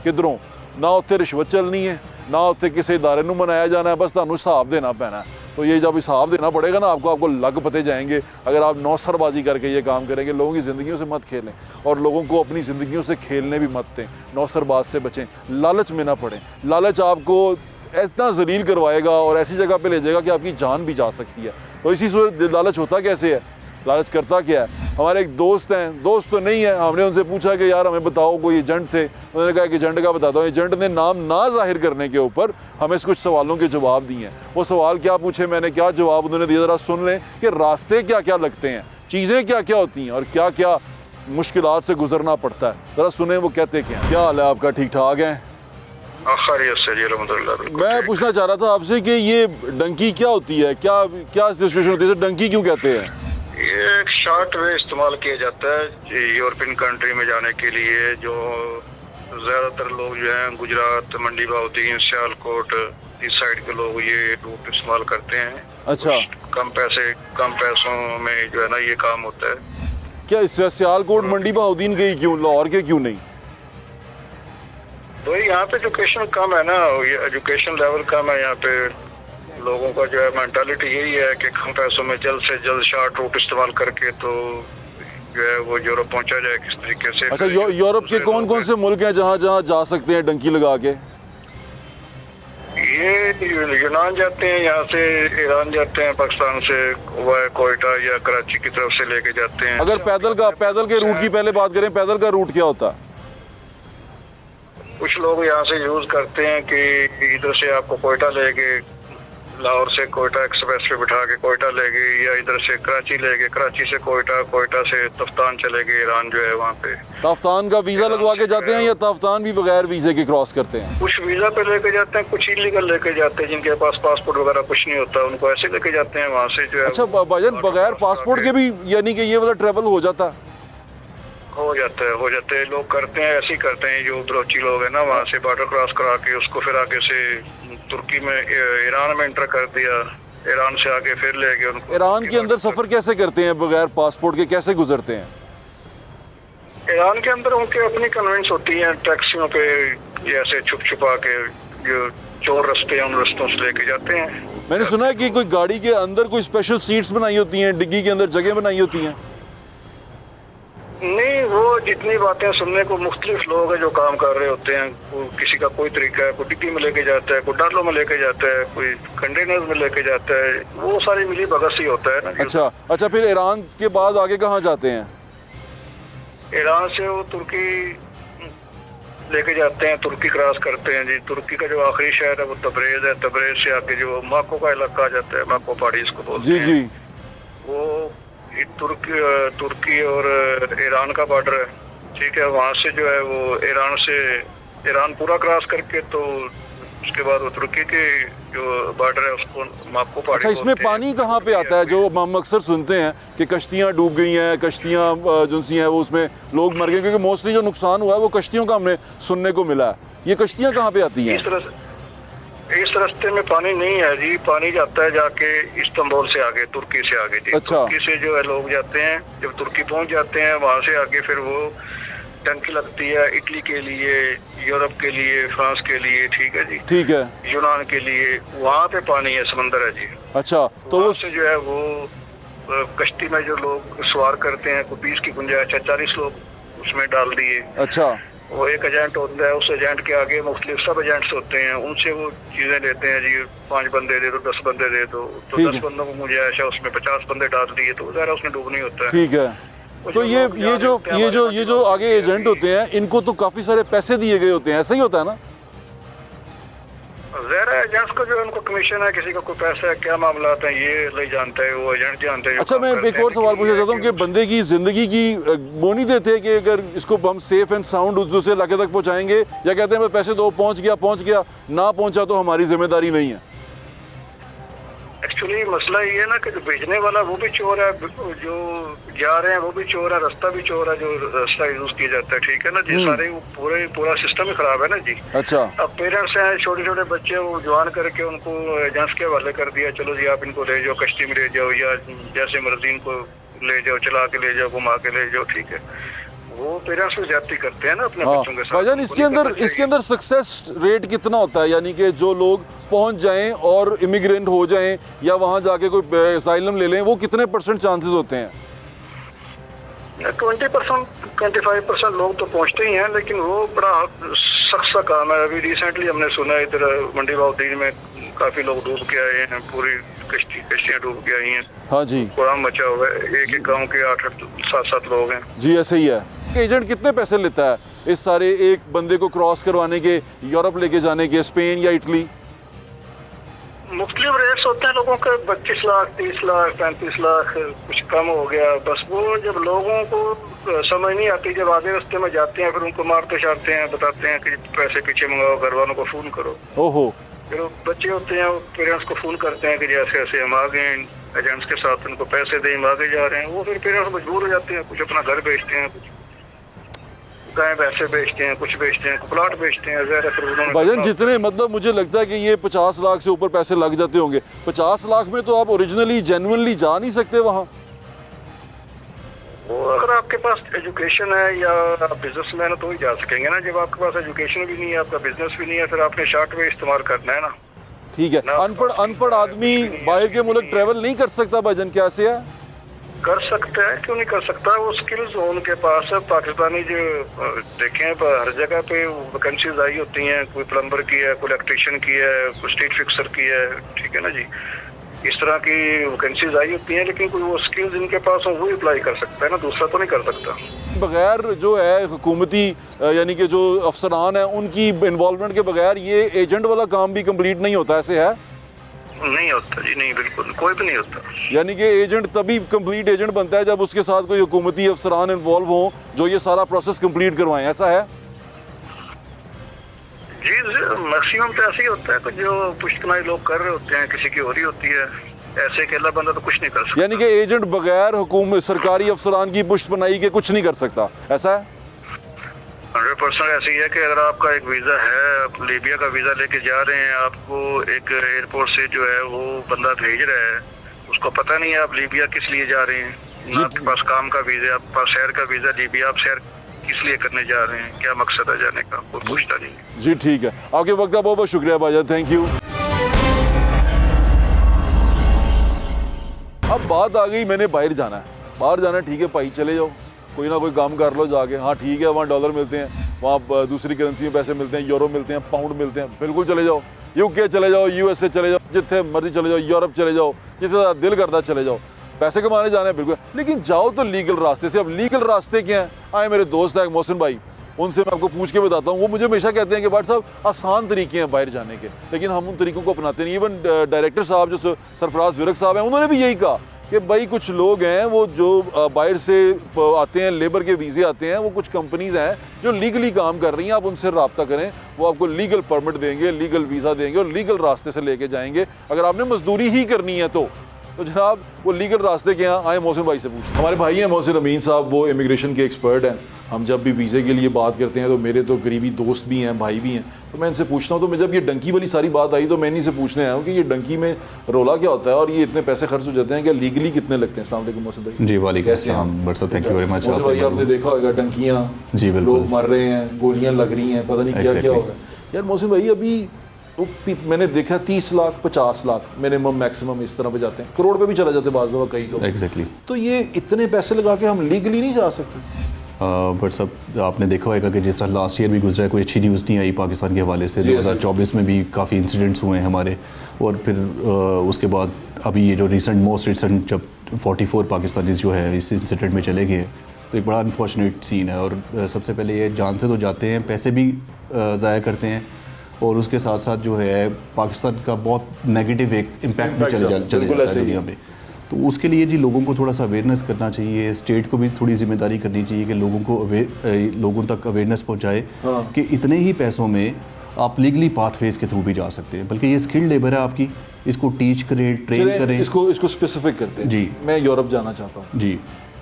S1: किधरों, ना उत्थे रिश्वत चलनी है, ना उत्थे किसी इदारे नूं मनाया जाना है, बस तुहानूं हिसाब देना पैना है। तो ये जब हिसाब देना पड़ेगा ना आपको लग पते जाएंगे। अगर आप नौसरबाजी करके ये काम करेंगे, लोगों की ज़िंदगियों से मत खेलें और लोगों को अपनी ज़िंदगियों से खेलने भी मत दें। नौसरबाज से बचें, लालच में ना पड़ें। लालच आपको इतना जलील करवाएगा और ऐसी जगह पे ले जाएगा कि आपकी जान भी जा सकती है। तो इसी सूरत लालच होता कैसे है, लालच करता क्या है। हमारे एक दोस्त हैं, दोस्त तो नहीं है, हमने उनसे पूछा कि यार हमें बताओ कोई एजेंट थे। उन्होंने कहा कि एजेंट का बताता हूँ। एजेंट ने नाम ना जाहिर करने के ऊपर हमें कुछ सवालों के जवाब दिए हैं। वो सवाल क्या पूछे, मैंने क्या जवाब उन्होंने दिया, ज़रा सुन लें कि रास्ते क्या क्या लगते हैं, चीज़ें क्या क्या होती हैं और क्या क्या मुश्किलात से गुजरना पड़ता है। ज़रा सुने वो कहते क्या हैं। क्या हाल है आपका, ठीक ठाक है? मैं पूछना चाह रहा था आपसे कि ये डंकी क्या होती है, क्या क्या सिचुएशन होती है, डंकी क्यों कहते हैं?
S3: ये एक शॉर्ट वे इस्तेमाल किया जाता है यूरोपियन कंट्री में जाने के लिए। जो ज़्यादातर लोग जो हैं गुजरात, मंडी बहाउद्दीन, सियालकोट इस साइड के लोग ये रूट इस्तेमाल करते हैं।
S1: अच्छा,
S3: कम पैसों में जो है ना ये काम होता है।
S1: क्या इससे सियालकोट मंडी बहाउद्दीन गई क्यों, लाहौर के क्यों नहीं?
S3: तो यहाँ पे एजुकेशन कम है ना, ये एजुकेशन लेवल कम है यहाँ पे। लोगों का जो है मेंटालिटी यही है कि कम पैसों में जल्द से जल्द शॉर्ट रूट इस्तेमाल करके तो जो है वो यूरोप पहुंचा जाए किस तरीके से।
S1: अच्छा, यूरोप के कौन कौन से मुल्क हैं जहाँ जहाँ जा सकते हैं डंकी लगा के?
S3: ये यूनान जाते हैं, यहाँ से ईरान जाते हैं, पाकिस्तान से वह कोयटा या कराची की तरफ से लेके जाते हैं।
S1: अगर पैदल के रूट की पहले बात करें, पैदल का रूट क्या होता है?
S3: कुछ लोग यहाँ से यूज करते हैं कि इधर से आपको कोयटा लेके, लाहौर से कोयटा एक्सप्रेस पे बिठा के कोयटा ले गए, या इधर से कराची ले गए, कराची से कोयटा, कोयटा से तफ्तान चले गए, ईरान जो है वहाँ पे।
S1: तफ्तान का वीज़ा लगवा के जाते हैं या तफ्तान भी बगैर वीज़े के क्रॉस करते हैं?
S3: कुछ वीज़ा पे लेके जाते हैं, कुछ इलीगल लेके जाते हैं, जिनके पास पासपोर्ट वगैरह कुछ नहीं होता उनको ऐसे लेके जाते हैं वहाँ से जो है।
S1: अच्छा भाईजान, बगैर पासपोर्ट के भी यानी कि ये वाला ट्रैवल हो जाता है?
S3: हो जाते हैं लोग करते हैं, ऐसे ही करते हैं। जो बलोची लोग हैं ना वहाँ से बॉर्डर क्रॉस करा के उसको फिर आगे से तुर्की में, ईरान में एंटर कर दिया, ईरान से आगे फिर ले गए उनको।
S1: ईरान के अंदर सफ़र कैसे करते हैं बगैर पासपोर्ट के, कैसे गुजरते हैं?
S3: ईरान के अंदर उनके अपनी कन्वेंस होती हैं, टैक्सियों पे ऐसे छुप छुपा के जो चोर रास्ते हैं उन रास्तों से लेके जाते हैं।
S1: मैंने सुना है कि कोई गाड़ी के अंदर कोई स्पेशल सीट्स बनाई होती हैं, डिग्गी के अंदर जगह बनाई होती हैं।
S3: नहीं, वो जितनी बातें सुनने को मुख्तलिफ लोग हैं जो काम कर रहे होते हैं। किसी का कोई तरीका है, कोई डिग्गी में लेके जाता है, कोई डालों में लेके जाता है, कोई कंटेनर में लेके जाता है, वो सारी मिली भगत ही होता है ना।
S1: अच्छा, फिर ईरान के बाद आगे कहाँ जाते हैं?
S3: ईरान से वो तुर्की लेके जाते हैं, तुर्की क्रॉस करते हैं जी। तुर्की का जो आखिरी शहर है वो तबरेज है, तबरेज से आके जो माको का इलाका आ जाता है, माको पहाड़ी इसको बोलते हैं
S1: जी।
S3: वो तुर्की और ईरान का बॉर्डर है, ठीक है। वहाँ से जो है वो ईरान पूरा क्रॉस करके तो उसके बाद वो तुर्की के जो बॉर्डर है उसको माको पहाड़ी।
S1: अच्छा, इसमें पानी कहाँ पे आता है? जो हम अक्सर सुनते हैं कि कश्तियाँ डूब गई हैं, कश्तियाँ जो सी हैं वो उसमें लोग मर गए, क्योंकि मोस्टली जो नुकसान हुआ है वो कश्तियों का हमने सुनने को मिला है। ये कश्तियाँ कहाँ पे आती हैं?
S3: इस रास्ते में पानी नहीं है जी। पानी जाता है जाके इस्तांबुल से आगे, तुर्की से आगे जी।
S1: अच्छा।
S3: तुर्की से जो है लोग जाते हैं, जब तुर्की पहुंच जाते हैं वहाँ से आगे फिर वो टंकी लगती है इटली के लिए, यूरोप के लिए, फ्रांस के लिए, ठीक है जी, ठीक है, यूनान के लिए। वहाँ पे पानी है, समंदर है जी।
S1: अच्छा, तो वो
S3: जो है वो कश्ती में जो लोग सवार करते हैं, कोई 20 की गुंजाइश है, 40 लोग उसमें डाल दिए।
S1: अच्छा,
S3: वो एक एजेंट होता है, उस एजेंट के आगे मुख्तलिफ सब एजेंट्स होते हैं, उनसे वो चीज़ें लेते हैं जी। 5 बंदे दे दो, 10 बंदे दे दो, तो 10 बंदों को मुझे ऐसा उसमें 50 बंदे डाल दिए तो ज़रा उसमें डूब नहीं होता है।
S1: ठीक है। तो ये जो आगे एजेंट होते हैं इनको तो काफ़ी सारे पैसे दिए गए होते हैं, ऐसा ही होता है ना?
S3: ज़रा एजेंट्स को जो उनको कमीशन है, किसी का कोई पैसा है, क्या मामला आता है ये नहीं जानता है, वो एजेंट जानते हैं।
S1: अच्छा, मैं एक और सवाल पूछना चाहता हूँ कि बंदे की ज़िंदगी की वो नहीं देते कि अगर इसको हम सेफ एंड साउंड दूसरे इलाके तक पहुँचाएंगे, या कहते हैं मैं पैसे दो, पहुँच गया, ना पहुँचा तो हमारी जिम्मेदारी नहीं है?
S3: एक्चुअली मसला ये है ना कि जो भेजने वाला वो भी चोर है, जो जा रहे हैं वो भी चोर है, रास्ता भी चोर है, जो रास्ता यूज किया जाता है, ठीक है ना जी। सारे पूरा सिस्टम ही खराब है ना जी।
S1: अच्छा,
S3: अब पेरेंट्स हैं, छोटे छोटे बच्चे, वो जवान करके उनको एजेंट्स के हवाले कर दिया, चलो जी आप इनको ले जाओ, कश्ती में ले जाओ, या जैसे मर्जी इनको ले जाओ, चला के ले जाओ, घुमा के ले जाओ, ठीक है। वो पेरेंट्स को ज्यादती करते हैं ना अपने बच्चों के साथ।
S1: भाईजान, इसके अंदर सक्सेस रेट कितना होता है? यानी कि जो लोग पहुंच जाएं और इमिग्रेंट हो जाएं या वहां जाके कोई असाइलम ले लें, वो कितने % चांसेस होते हैं?
S3: 20%, 25% लोग तो पहुंचते ही हैं, लेकिन वो बड़ा सख्त सा काम है। अभी रिसेंटली हमने सुना इधर मंडी बाउद्दीन में काफी लोग डूब के आए हैं, पूरी कश्तियाँ डूब के आई हैं।
S1: हाँ जी,
S3: कुरान मचा हुआ है, एक गांव के 8-7 लोग हैं
S1: जी। ऐसे ही है। एजेंट कितने पैसे लेता है इस सारे एक बंदे को क्रॉस करवाने के, यूरोप लेके जाने के, स्पेन या इटली?
S3: मुख्तलिफ रेट्स होते हैं लोगों के, 25 लाख, 30 लाख, 35 लाख, कुछ कम हो गया। बस वो जब लोगों को समझ नहीं आती, जब आधे रास्ते में जाते हैं, फिर उनको मारते शारते हैं, बताते हैं कि पैसे पीछे मंगाओ, घर वालों को फ़ोन करो।
S1: ओहो।
S3: फिर बच्चे होते हैं, पेरेंट्स को फ़ोन करते हैं कि जैसे ऐसे हम आ गए एजेंट्स के साथ, उनको पैसे दें, हम आगे जा रहे हैं। वो फिर पेरेंट्स मजबूर हो जाते हैं, कुछ अपना घर बेचते हैं, कुछ गाय भैंसे बेचते हैं, कुछ बेचते हैं, प्लॉट बेचते हैं।
S1: भाईजान, जितने मतलब मुझे लगता है कि ये 50 लाख से ऊपर पैसे लग जाते होंगे। 50 लाख में तो आप ओरिजिनली जेन्युइनली जा नहीं सकते वहाँ।
S3: अगर आपके पास एजुकेशन है या बिजनेसमैन है तो ही जा सकेंगे ना। जब आपके पास एजुकेशन भी नहीं है, आपका बिजनेस भी नहीं है, फिर आपने शॉर्ट वे इस्तेमाल करना है ना।
S1: ठीक है, अनपढ़ आदमी बाहर के मुल्क ट्रेवल नहीं कर सकता भाईजान, कैसे है?
S3: कर सकता है, क्यों नहीं कर सकता? वो स्किल्स उनके पास है। पाकिस्तानी जो देखे हैं हर जगह पे वैकेंसीज आई होती हैं, कोई प्लम्बर की है, कोई इलेक्ट्रिशियन की है, कोई स्ट्रीट फिक्सर की है, ठीक है ना जी। इस तरह की वैकेंसीज आई होती हैं, लेकिन कोई वो स्किल्स इनके पास हो वो अप्लाई कर सकता है ना, दूसरा तो नहीं कर सकता।
S1: बगैर जो है हुकूमती यानी कि जो अफसरान हैं उनकी इन्वॉल्वमेंट के बगैर ये एजेंट वाला काम भी कंप्लीट नहीं होता, ऐसे है?
S3: नहीं होता जी, नहीं, बिल्कुल कोई भी नहीं होता।
S1: यानी कि एजेंट तभी कंप्लीट एजेंट बनता है जब उसके साथ कोई हुकूमती अफसरान इन्वॉल्व हो जो ये सारा प्रोसेस कंप्लीट करवाएं, ऐसा है?
S3: जी, मैक्सिमम तो ऐसे ही होता है कि जो पुश्तनाई लोग कर रहे होते हैं, किसी की हो रही होती है। ऐसे अकेला बंदा तो कुछ नहीं कर सकता।
S1: यानी कि एजेंट बगैर हुकूमत सरकारी अफसरान की पुश्तनाई के कुछ नहीं कर सकता, ऐसा है?
S3: 100% ऐसे ही है कि अगर आपका एक वीज़ा है, आप लीबिया का वीज़ा लेके जा रहे हैं, आपको एक एयरपोर्ट से जो है वो बंदा भेज रहा है, उसको पता नहीं है आप लीबिया किस लिए जा रहे हैं, ना आपके पास काम का वीज़ा, आपके पास शहर का वीज़ा, लीबिया आप शहर किस लिए करने जा रहे हैं, क्या मकसद है जाने का, कोई पूछता नहीं।
S1: जी ठीक है, आपके वक्त का बहुत बहुत शुक्रिया भाईजान, थैंक यू। अब बात आ गई, मैंने बाहर जाना है, ठीक है भाई, चले जाओ, कोई ना कोई काम कर लो जाके। हाँ ठीक है, वहाँ डॉलर मिलते हैं, वहाँ दूसरी करेंसी में पैसे मिलते हैं, यूरो मिलते हैं, पाउंड मिलते हैं, बिल्कुल चले जाओ। यूके चले जाओ, यूएसए चले जाओ, जितने मर्जी चले जाओ, यूरोप चले जाओ, जितना दिल करता चले जाओ, पैसे कमाने जाने बिल्कुल, लेकिन जाओ तो लीगल रास्ते से। अब लीगल रास्ते क्या हैं? आए मेरे दोस्त हैं मोहसिन भाई, उनसे मैं आपको पूछ के बताता हूँ। वो मुझे हमेशा कहते हैं कि भाई साहब आसान तरीके हैं बाहर जाने के, लेकिन हम उन तरीकों को अपनाते नहीं। इवन डायरेक्टर साहब जो सरफराज विरक साहब हैं, उन्होंने भी यही कहा कि भाई कुछ लोग हैं वो जो बाहर से आते हैं, लेबर के वीज़े आते हैं, वो कुछ कंपनीज़ हैं जो लीगली काम कर रही हैं, आप उनसे रब्ता करें, वो आपको लीगल परमिट देंगे, लीगल वीज़ा देंगे और लीगल रास्ते से लेके जाएंगे। अगर आपने मजदूरी ही करनी है तो जनाब वो लीगल रास्ते के यहाँ आए मोहसिन भाई से पूछें। हमारे भाई हैं मोहसिन अमीन साहब, वो इमिग्रेशन के एक्सपर्ट हैं। हम जब भी वीज़े के लिए बात करते हैं तो मेरे तो करीबी दोस्त भी हैं, भाई भी हैं, तो मैं इनसे पूछता हूँ। तो मैं जब ये डंकी वाली सारी बात आई तो मैं इन्हीं से पूछने आया हूँ कि ये डंकी में रोला क्या होता है और ये इतने पैसे खर्च हो जाते हैं कि लीगली कितने लगते हैं। अस्सलाम वालेकुम मोहसिन भाई।
S4: जी वालेकुम अस्सलाम, but sir thank you very much.
S1: भाई आपने देखा होगा डंकियाँ,
S4: जी बिल्कुल,
S1: लोग मर रहे हैं, गोलियाँ लग रही हैं, पता नहीं क्या क्या होगा। यार मोहसिन भाई अभी तो मैंने देखा 30 लाख 50 लाख मिनिमम मैक्सिमम इस तरह पे जाते हैं, करोड़ पे भी चला जाते हैं बाज़ दफ़ा कहीं तो।
S4: एग्जैक्टली।
S1: तो ये इतने पैसे लगा के हम लीगली नहीं जा सकते?
S4: बट सब आपने देखा होगा कि जिस तरह लास्ट ईयर भी गुजरा है, कोई अच्छी न्यूज़ नहीं आई पाकिस्तान के हवाले से। 2024 में भी काफ़ी इंसिडेंट्स हुए हैं हमारे, और फिर उसके बाद अभी ये जो मोस्ट रिसेंट जब 44 पाकिस्तानीज़ जो है इस इंसिडेंट में चले गए, तो एक बड़ा अनफॉर्चुनेट सीन है। और सबसे पहले ये जानते तो जाते हैं, पैसे भी ज़ाया करते हैं, और उसके साथ साथ जो है पाकिस्तान का बहुत नेगेटिव एक इम्पैक्ट भी चले जाता है दुनिया में। तो उसके लिए जी लोगों को थोड़ा सा अवेयरनेस करना चाहिए, स्टेट को भी थोड़ी जिम्मेदारी करनी चाहिए कि लोगों तक अवेयरनेस पहुंचाए कि इतने ही पैसों में आप लीगली पाथवेज के थ्रू भी जा सकते हैं। बल्कि ये स्किल्ड लेबर है आपकी, इसको टीच करें, ट्रेन करें।
S1: इसको स्पेसिफिक करते हैं जी। मैं यूरोप जाना चाहता हूँ जी,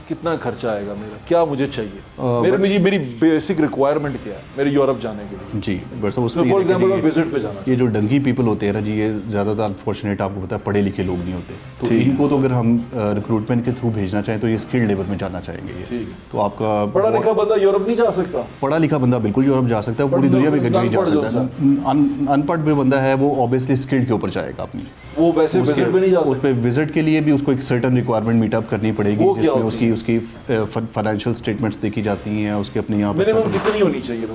S1: कितना खर्चा आएगा मेरा, क्या मुझे चाहिए, मेरी बेसिक रिक्वायरमेंट क्या है मेरे यूरोप जाने के लिए जी। बट उसमें फॉर एग्जांपल मैं विजिट पे जाना,
S4: ये जो डंकी पीपल होते हैं ना जी, ये ज़्यादातर अनफॉर्चुनेट आपको पता है पढ़े लिखे लोग नहीं होते, तो इनको तो अगर हम रिक्रूटमेंट के थ्रू भेजना चाहें तो ये स्किल्ड लेबर में जाना चाहेंगे ये। तो आपका
S1: पढ़ा लिखा बंदा यूरोप नहीं जा सकता?
S4: पढ़ा लिखा बंदा बिल्कुल यूरोप जा सकता है, पूरी दुनिया में कहीं नहीं जा सकता। अनपढ़ भी बंदा है वो ऑब्वियसली स्किल्ड के ऊपर जाएगा अपनी,
S1: वो वैसे विजिट पे नहीं जा सकता।
S4: उस पे विजिट के लिए भी उसको एक सर्टेन रिक्वायरमेंट मीटअप करनी पड़ेगी, जिसमें उसकी फाइनेंशियल स्टेटमेंट्स देखी जाती हैं, उसके अपने यहाँ
S1: मिनिमम कितनी होनी चाहिए?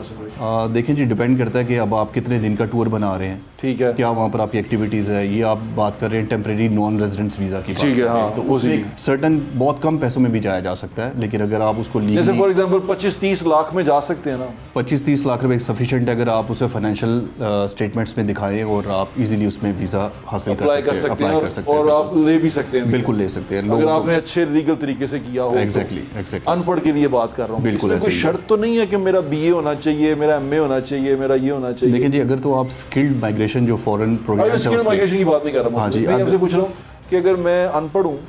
S4: देखें जी, डिपेंड करता है कि अब आप कितने दिन का टूर बना रहे हैं, ठीक है, क्या वहाँ पर आपकी एक्टिविटीज़ है। ये आप बात कर रहे हैं टेम्परेरी नॉन रेजिडेंस वीज़ा की, ठीक है, हाँ, तो उसमें सर्टेन बहुत कम पैसों में भी जाया जा सकता है। लेकिन अगर आप उसको
S1: जैसे फॉर एग्जांपल 25-30 लाख में जा सकते हैं ना,
S4: 25-30 लाख रुपए सफिशिएंट है अगर आप उसे फाइनेंशियल स्टेटमेंट्स में दिखाएं और आप इजीली उसमें वीज़ा हासिल कर सकते हैं
S1: और आप ले भी सकते हैं,
S4: बिल्कुल ले सकते हैं
S1: अगर आपने अच्छे लीगल तरीके से किया हो।
S4: एग्जैक्टली
S1: अनपढ़ के लिए बात कर रहा हूँ, बिल्कुल कोई शर्त तो नहीं है कि मेरा BA होना चाहिए, मेरा MA होना चाहिए, मेरा ये होना चाहिए।
S4: लेकिन जी अगर तो आप स्किल्ड माइग्रेशन जो फॉरेन प्रोग्राम है,
S1: स्किल्ड माइग्रेशन की बात नहीं कर रहा हूँ, मैं आपसे पूछ रहा हूँ कि अगर मैं अनपढ़ हूँ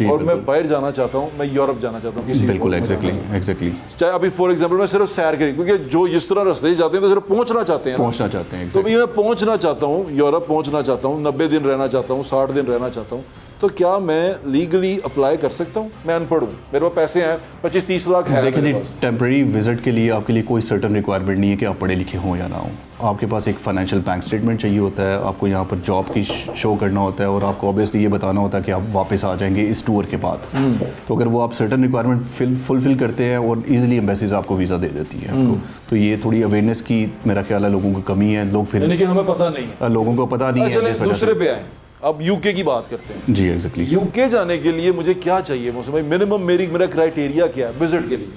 S1: और मैं बाहर जाना चाहता हूँ, मैं यूरोप जाना चाहता हूँ किसी,
S4: बिल्कुल एग्जैक्टली
S1: चाहे अभी फॉर एग्जांपल मैं सिर्फ सैर करी, क्योंकि जो इस तरह रास्ते जाते हैं तो सिर्फ पहुंचना चाहते हैं तो भी मैं पहुंचना चाहता हूँ, यूरोप पहुंचना चाहता हूँ, 90 दिन रहना चाहता हूँ, 60 दिन रहना चाहता हूँ, तो क्या मैं लीगली अप्लाई कर सकता हूँ? मैं अनपढ़ हूँ, मेरे पास पैसे हैं 25-30 लाख है।
S4: देखिए जी, टेम्प्रेरी विजिट के लिए आपके लिए कोई सर्टन रिक्वायरमेंट नहीं है कि आप पढ़े लिखे हों या ना हों। आपके पास एक फाइनेंशियल बैंक स्टेटमेंट चाहिए होता है, आपको यहाँ पर जॉब की शो करना होता है और आपको ऑब्वियसली ये बताना होता है कि आप वापस आ जाएंगे इस टूर के बाद। तो अगर वो आप सर्टन रिक्वायरमेंट फुलफिल करते हैं और ईजिली एम्बेसीज आपको वीज़ा दे देती है आपको, तो ये थोड़ी अवेयरनेस की मेरा ख्याल है लोगों को कमी है। लोग फिर
S1: हमें पता नहीं है,
S4: लोगों को पता नहीं है।
S1: दूसरे पे आए, अब यूके की बात करते हैं
S4: जी। एग्जैक्टली
S1: यूके जाने के लिए मुझे क्या चाहिए मौसम भाई, मिनिमम मेरा क्राइटेरिया क्या है विजिट के लिए?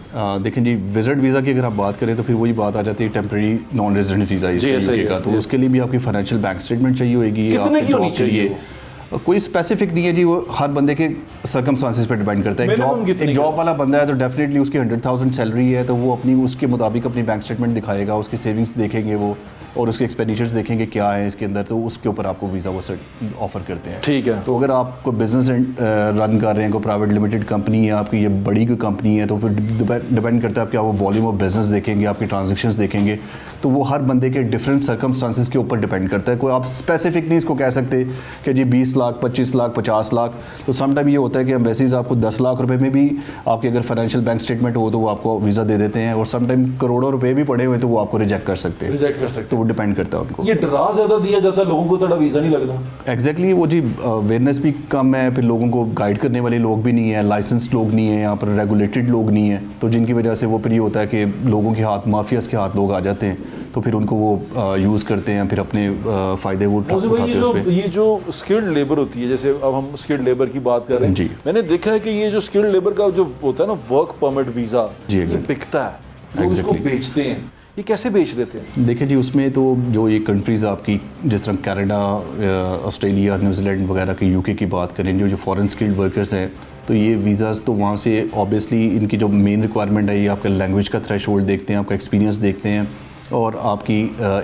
S4: देखें जी, विजिट वीज़ा की अगर आप बात करें तो फिर वही बात आ जाती है temporary non resident visa UK का, तो उसके लिए भी आपकी फाइनेंशियल बैंक स्टेटमेंट चाहिए होगी।
S1: कितने की होनी चाहिए?
S4: कोई स्पेसिफिक नहीं है जी, वो हर बंदे के सर्कमस्टांसेस पे डिपेंड करता है। एक जॉब वाला बंदा है तो डेफिनेटली उसकी 100,000 सैलरी है, तो वो अपनी उसके मुताबिक अपनी बैंक स्टेटमेंट दिखाएगा, उसकी सेविंग्स देखेंगे वो और उसके एक्सपेंडिचर्स देखेंगे क्या है इसके अंदर, तो उसके ऊपर आपको वीज़ा वो ऑफर करते हैं, ठीक है। तो अगर आप कोई बिजनेस रन कर रहे हैं, कोई प्राइवेट लिमिटेड कंपनी है आपकी, ये बड़ी कोई कंपनी है, तो फिर डिपेंड करता है आपके वो वॉल्यूम ऑफ बिजनेस देखेंगे, आपकी ट्रांजेक्शंस देखेंगे, तो वो हर बंदे के डिफरेंट सर्कमस्टांसेस के ऊपर डिपेंड करता है। कोई आप स्पेसिफिक नहीं इसको कह सकते कि जी 20 लाख 25 लाख 50 लाख। तो समटाइम ये होता है कि एम्बेसीज आपको 10 लाख रुपए में भी आपके अगर फाइनेंशियल बैंक स्टेटमेंट हो तो वो आपको वीज़ा दे देते हैं, और समटाइम करोड़ों रुपए भी पड़े हुए तो वो आपको रिजेक्ट कर सकते हैं। तो वो डिपेंड करता है उनको।
S1: ये डरा ज़्यादा दिया जाता है लोगों को, थोड़ा वीज़ा नहीं लगता।
S4: एग्जैक्टली वो जी अवेयरनेस भी कम है, फिर लोगों को गाइड करने वाले लोग भी नहीं है, लाइसेंस लोग नहीं है यहाँ पर, रेगुलेटेड लोग नहीं है, तो जिनकी वजह से वो फिर ये होता है कि लोगों के हाथ, माफियाज के हाथ लोग आ जाते हैं, तो फिर उनको वो यूज़ करते हैं, फिर अपने फ़ायदे वो उठाते हैं।
S1: ये जो स्किल्ड लेबर होती है, जैसे अब हम स्किल्ड लेबर की बात कर रहे हैं जी, मैंने देखा है कि ये जो स्किल्ड लेबर का जो होता है ना वर्क परमिट वीज़ा, बिकता है, लोग इसको बेचते हैं, ये कैसे बेच लेते हैं?
S4: देखिए जी, उसमें तो जो ये कंट्रीज़ आपकी जिस तरह कनाडा, ऑस्ट्रेलिया, न्यूजीलैंड वगैरह की, यूके की बात करें, जो फॉरेन स्किल्ड वर्कर्स हैं, तो ये वीज़ाज़ तो वहाँ से ऑब्वियसली इनकी जो मेन रिक्वायरमेंट है, ये आपका लैंग्वेज का थ्रेशोल्ड देखते हैं, आपका एक्सपीरियंस देखते हैं और आपकी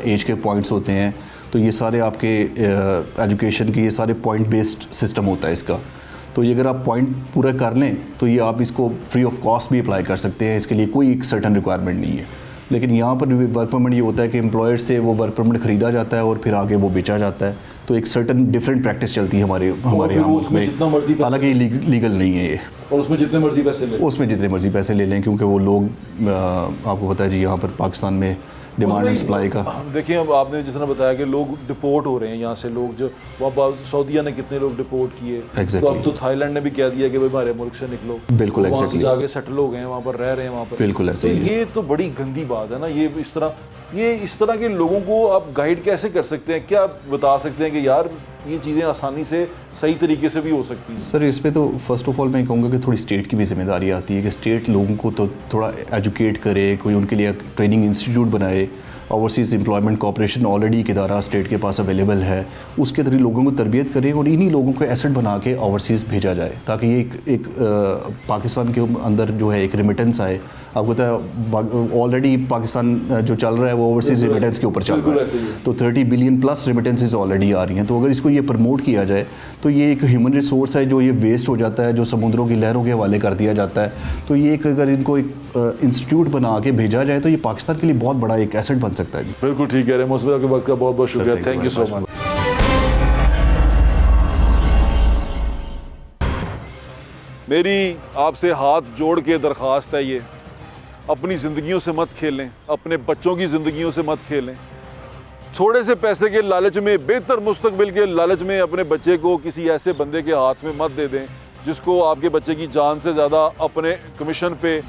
S4: एज के पॉइंट्स होते हैं। तो ये सारे आपके एजुकेशन के ये सारे पॉइंट बेस्ड सिस्टम होता है इसका। तो ये अगर आप पॉइंट पूरा कर लें तो ये आप इसको फ्री ऑफ कॉस्ट भी अप्लाई कर सकते हैं, इसके लिए कोई एक सर्टन रिक्वायरमेंट नहीं है। लेकिन यहाँ पर वर्क परमिट ये होता है कि एम्प्लॉयर से वो वर्क परमिट ख़रीदा जाता है और फिर आगे वो बेचा जाता है, तो एक सर्टन डिफरेंट प्रैक्टिस चलती है हमारे यहाँ उसमें, हालांकि लीगल नहीं है ये,
S1: और उसमें जितने मर्जी
S4: पैसे ले लें, क्योंकि वो लोग आपको पता है जी यहाँ पर पाकिस्तान में डिमांड एंड सप्लाई का।
S1: देखिए, अब आपने जिस तरह बताया कि लोग डिपोर्ट हो रहे हैं यहाँ से, लोग जो वहाँ सऊदीया ने कितने लोग डिपोर्ट किए, तो अब तो थाईलैंड ने भी कह दिया कि भाई हमारे मुल्क से निकलो,
S4: बिल्कुल
S1: वहाँ से जाके सेटल हो गए हैं, वहाँ पर रह रहे हैं वहाँ पर,
S4: बिल्कुल ऐसे
S1: ही। ये तो बड़ी गंदी बात है ना, ये इस तरह ये इस तरह के लोगों को आप गाइड कैसे कर सकते हैं? क्या बता सकते हैं कि यार ये चीज़ें आसानी से सही तरीके से भी हो सकती हैं?
S4: सर इस पे तो फर्स्ट ऑफ ऑल मैं कहूँगा कि थोड़ी स्टेट की भी जिम्मेदारी आती है कि स्टेट लोगों को तो थोड़ा एजुकेट करे, कोई उनके लिए ट्रेनिंग इंस्टीट्यूट बनाए। ओवरसीज़ एम्प्लॉयमेंट कॉर्पोरेशन ऑलरेडी एक इदारा स्टेट के पास अवेलेबल है, उसके थ्रू लोगों को तरबियत करें और इन्हीं लोगों को एसेट बना के ओवरसीज़ भेजा जाए ताकि ये एक पाकिस्तान के अंदर जो है एक रेमिटेंस आए। आपको पता है ऑलरेडी पाकिस्तान जो चल रहा है वो ओवरसीज़ रेमिटेंस के ऊपर चल रहा है, तो 30 बिलियन प्लस रेमिटेंसेज ऑलरेडी आ रही हैं। तो अगर इसको ये प्रमोट किया जाए तो ये एक ह्यूमन रिसोर्स है जो ये वेस्ट हो जाता है, जो समुद्रों की लहरों के हवाले कर दिया जाता है। तो ये एक अगर इनको एक इंस्टीट्यूट बना के भेजा जाए तो ये पाकिस्तान के लिए बहुत बड़ा एक एसेट बन सकता है।
S1: बिल्कुल ठीक कह रहे हैं मौसम, आपके वक्त का बहुत बहुत शुक्रिया। Thank you so much. मेरी आपसे हाथ जोड़ के दरख्वास्त है ये, अपनी ज़िंदगियों से मत खेलें, अपने बच्चों की ज़िंदगियों से मत खेलें। थोड़े से पैसे के लालच में, बेहतर मुस्तकबिल के लालच में अपने बच्चे को किसी ऐसे बंदे के हाथ में मत दे दें जिसको आपके बच्चे की जान से ज़्यादा अपने कमीशन पे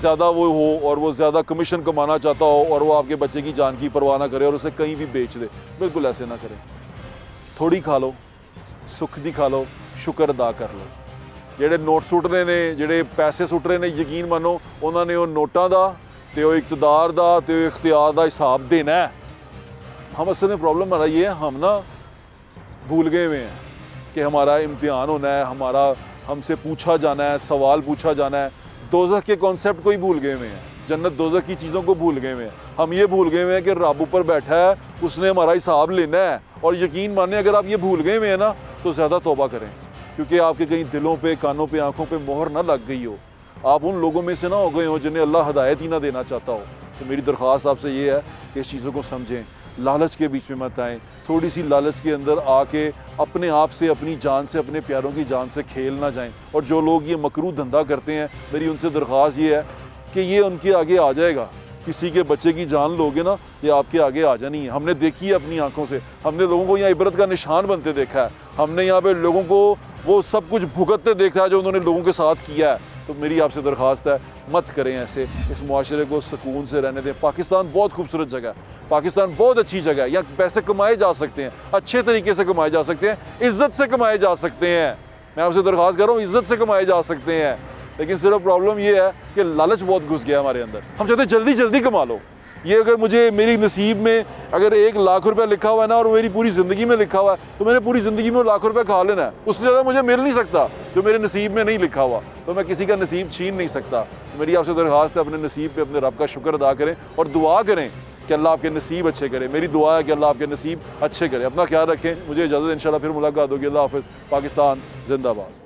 S1: ज़्यादा वो हो और वो ज़्यादा कमीशन कमाना चाहता हो और वो आपके बच्चे की जान की परवाह ना करे और उसे कहीं भी बेच दे। बिल्कुल ऐसे ना करें। थोड़ी खा लो, सुख दी खा लो, शुक्र अदा कर लो। ਜਿਹੜੇ ਨੋਟ ਸੁੱਟ ਰਹੇ ਨੇ, ਜਿਹੜੇ ਪੈਸੇ ਸੁੱਟ ਰਹੇ ਨੇ, ਯਕੀਨ ਮੰਨੋ ਉਹਨਾਂ ਨੇ ਉਹ ਨੋਟਾਂ ਦਾ ਤੇ ਉਹ ਇਕਤਦਾਰ ਦਾ ਤੇ ਉਹ ਇਖਤਿयार ਦਾ ਹਿਸਾਬ देना है। हम असल में प्रॉब्लम हमारा ये है, हम ना भूल गए हुए हैं कि हमारा इम्तिहान होना है, हमारा हमसे पूछा जाना है, सवाल पूछा जाना है। दोज़ख के कॉन्सेप्ट को ही भूल गए हुए हैं, जन्नत दोज़ख की चीज़ों को भूल गए हुए हैं। हम ये भूल गए हुए हैं कि रब ऊपर बैठा है, उसने हमारा हिसाब लेना है। और यकीन माने अगर आप ये भूल गए हुए हैं ना तो ज़्यादा तौबा करें, क्योंकि आपके कहीं दिलों पे, कानों पे, आंखों पे मोहर ना लग गई हो, आप उन लोगों में से ना हो गए हो जिन्हें अल्लाह हदायत ही ना देना चाहता हो। तो मेरी दरख्वास्त आपसे ये है कि इस चीज़ों को समझें, लालच के बीच में मत आएँ। थोड़ी सी लालच के अंदर आके अपने आप से, अपनी जान से, अपने प्यारों की जान से खेल ना जाएँ। और जो लोग ये मकरू धंधा करते हैं, मेरी उनसे दरख्वास्त ये है कि ये उनके आगे आ जाएगा। किसी के बच्चे की जान लोगे ना, ये आपके आगे आ जानी है। हमने देखी है अपनी आंखों से, हमने लोगों को यहाँ इबरत का निशान बनते देखा है, हमने यहाँ पे लोगों को वो सब कुछ भुगतते देखा है जो उन्होंने लोगों के साथ किया है। तो मेरी आपसे दरख्वास्त है, मत करें ऐसे, इस मुआशरे को सुकून से रहने दें। पाकिस्तान बहुत खूबसूरत जगह है, पाकिस्तान बहुत अच्छी जगह है, यहाँ पैसे कमाए जा सकते हैं, अच्छे तरीके से कमाए जा सकते हैं, इज़्ज़त से कमाए जा सकते हैं। मैं आपसे दरख्वास्त कर रहा हूँ, इज़्ज़त से कमाए जा सकते हैं। लेकिन सिर्फ प्रॉब्लम ये है कि लालच बहुत घुस गया हमारे अंदर। हम चाहते हैं जल्दी जल्दी कमा लो। ये अगर मुझे मेरी नसीब में अगर 1 लाख रुपया लिखा हुआ है ना और मेरी पूरी ज़िंदगी में लिखा हुआ है, तो मैंने पूरी ज़िंदगी में 1 लाख रुपया खा लेना है। उससे ज़्यादा मुझे मिल नहीं सकता जो मेरे नसीब में नहीं लिखा हुआ, तो मैं किसी का नसीब छीन नहीं सकता। तो मेरी आपसे दरख्वास्त है, अपने नसीब पे अपने रब का शुक्र अदा करें और दुआ करें कि अल्लाह आपके नसीब अच्छे करे। मेरी दुआ है कि अल्लाह आपके नसीब अच्छे करे। अपना ख्याल रखें, मुझे इजाज़त, इंशाल्लाह फिर मुलाकात होगी। अल्लाह हाफ़िज़। पाकिस्तान जिंदाबाद।